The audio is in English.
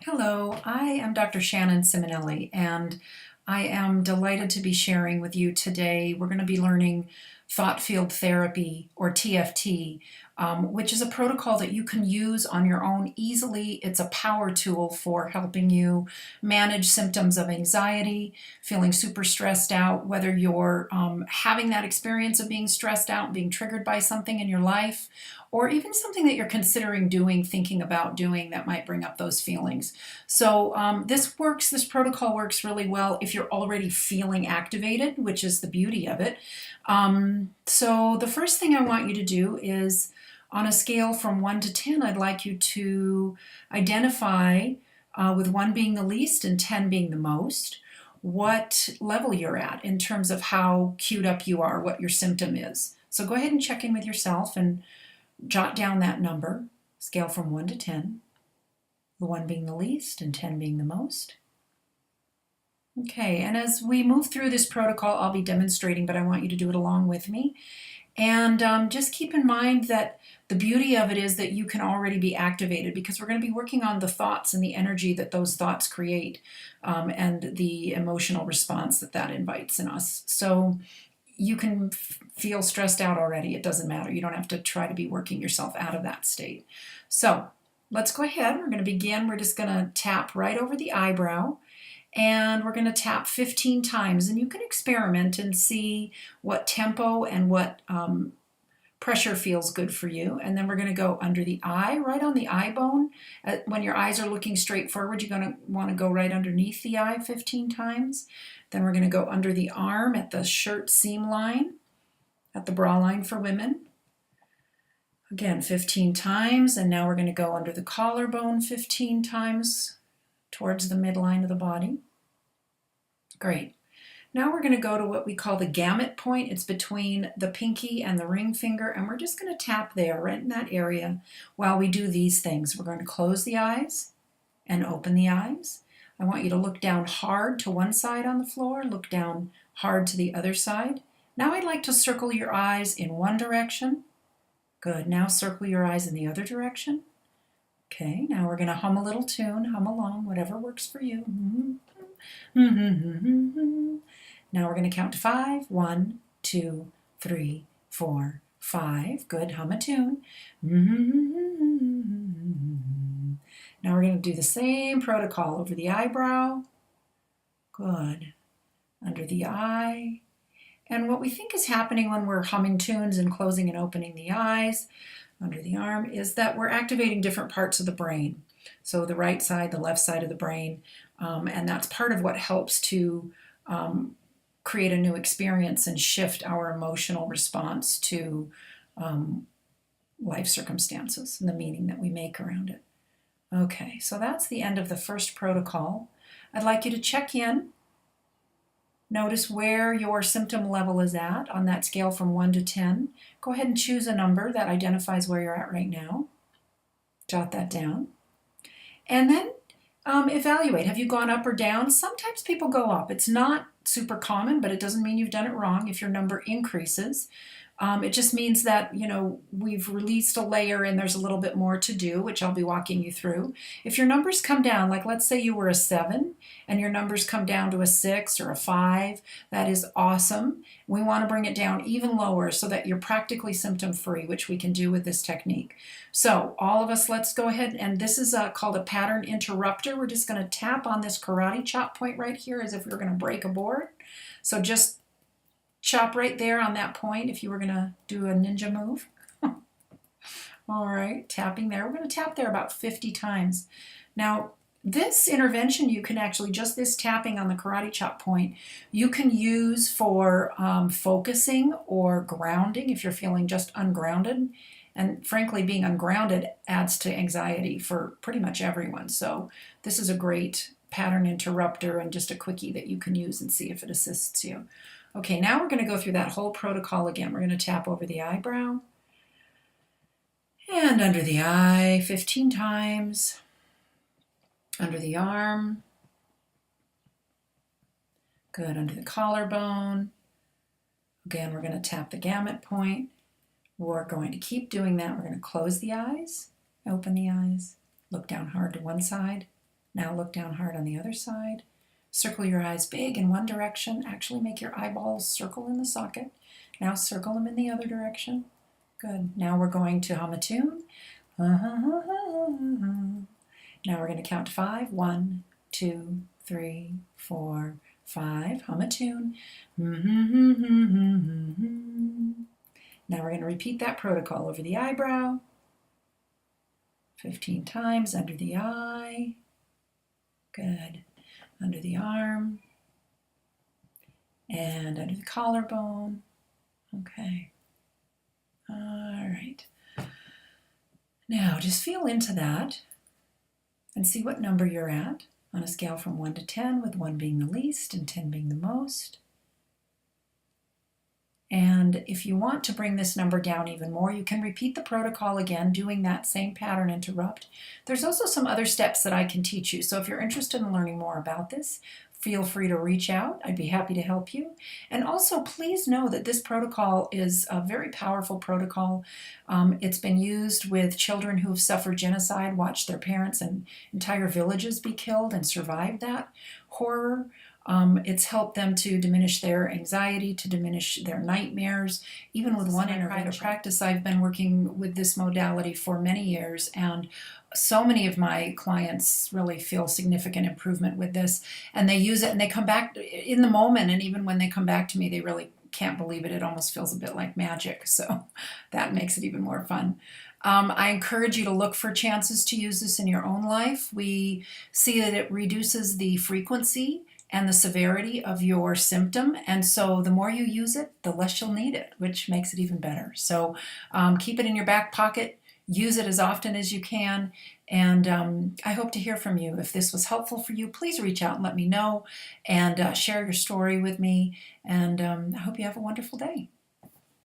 Hello, I am Dr. Shannon Simonelli, and I am delighted to be sharing with you today. We're going to be learning thought field therapy, or TFT, which is a protocol that you can use on your own easily. It's a power tool for helping you manage symptoms of anxiety, feeling super stressed out, whether you're having that experience of being stressed out, being triggered by something in your life, or even something that you're considering doing, thinking about doing that might bring up those feelings. So this protocol works really well if you're already feeling activated, which is the beauty of it. So the first thing I want you to do is, on a scale from 1 to 10, I'd like you to identify, with 1 being the least and 10 being the most, what level you're at in terms of how queued up you are, what your symptom is. So go ahead and check in with yourself and jot down that number, scale from 1 to 10, the 1 being the least and 10 being the most. Okay, and as we move through this protocol, I'll be demonstrating, but I want you to do it along with me. And just keep in mind that the beauty of it is that you can already be activated, because we're going to be working on the thoughts and the energy that those thoughts create, and the emotional response that that invites in us. So you can feel stressed out already. It doesn't matter. You don't have to try to be working yourself out of that state. So let's go ahead. We're going to begin. We're just going to tap right over the eyebrow, and we're going to tap 15 times. And you can experiment and see what tempo and what pressure feels good for you. And then we're going to go under the eye, right on the eye bone. When your eyes are looking straight forward, you're going to want to go right underneath the eye 15 times. Then we're going to go under the arm at the shirt seam line, at the bra line for women. Again, 15 times. And now we're going to go under the collarbone 15 times towards the midline of the body. Great. Now we're going to go to what we call the gamut point. It's between the pinky and the ring finger, and we're just going to tap there, right in that area, while we do these things. We're going to close the eyes and open the eyes. I want you to look down hard to one side on the floor, look down hard to the other side. Now I'd like to circle your eyes in one direction. Good. Now circle your eyes in the other direction. Okay, now we're going to hum a little tune, hum along, whatever works for you. Now we're going to count to 5. 1, 2, 3, 4, 5. Good, hum a tune. Now we're going to do the same protocol over the eyebrow. Good. Under the eye. And what we think is happening when we're humming tunes and closing and opening the eyes under the arm is that we're activating different parts of the brain. So the right side, the left side of the brain, and that's part of what helps to create a new experience and shift our emotional response to life circumstances and the meaning that we make around it. Okay, so that's the end of the first protocol. I'd like you to check in. Notice where your symptom level is at on that scale from 1 to 10. Go ahead and choose a number that identifies where you're at right now. Jot that down. And then evaluate. Have you gone up or down? Sometimes people go up. It's not super common, but it doesn't mean you've done it wrong if your number increases. It just means that, we've released a layer and there's a little bit more to do, which I'll be walking you through. If your numbers come down, like let's say you were a 7 and your numbers come down to a 6 or a 5, that is awesome. We want to bring it down even lower so that you're practically symptom free, which we can do with this technique. So all of us, let's go ahead, and this is called a pattern interrupter. We're just going to tap on this karate chop point right here as if we were going to break a board. So just chop right there on that point if you were going to do a ninja move. All right, tapping there. We're going to tap there about 50 times. Now, this intervention you can actually, just this tapping on the karate chop point, you can use for focusing or grounding if you're feeling just ungrounded. And frankly, being ungrounded adds to anxiety for pretty much everyone. So this is a great pattern interrupter and just a quickie that you can use and see if it assists you. Okay, now we're going to go through that whole protocol again. We're going to tap over the eyebrow and under the eye 15 times, under the arm, good, under the collarbone. Again, we're going to tap the gamut point. We're going to keep doing that. We're going to close the eyes, open the eyes, look down hard to one side. Now look down hard on the other side. Circle your eyes big in one direction. Actually make your eyeballs circle in the socket. Now circle them in the other direction. Good. Now we're going to hum a tune. Now we're going to count to 5. 1, 2, 3, 4, 5. Hum a tune. Now we're going to repeat that protocol over the eyebrow. 15 times under the eye. Good. Under the arm. And under the collarbone. Okay. All right. Now just feel into that and see what number you're at on a scale from 1 to 10, with 1 being the least and 10 being the most. And if you want to bring this number down even more, you can repeat the protocol again, doing that same pattern interrupt. There's also some other steps that I can teach you. So if you're interested in learning more about this, feel free to reach out. I'd be happy to help you. And also, please know that this protocol is a very powerful protocol. It's been used with children who have suffered genocide, watched their parents and entire villages be killed and survived that horror. It's helped them to diminish their anxiety, to diminish their nightmares. Even with one in private practice, I've been working with this modality for many years, and so many of my clients really feel significant improvement with this, and they use it and they come back in the moment, and even when they come back to me, they really can't believe it. It almost feels a bit like magic, so that makes it even more fun. I encourage you to look for chances to use this in your own life. We see that it reduces the frequency and the severity of your symptom, and so the more you use it, the less you'll need it, which makes it even better. So keep it in your back pocket, use it as often as you can, and I hope to hear from you. If this was helpful for you, please reach out and let me know, and share your story with me, and I hope you have a wonderful day.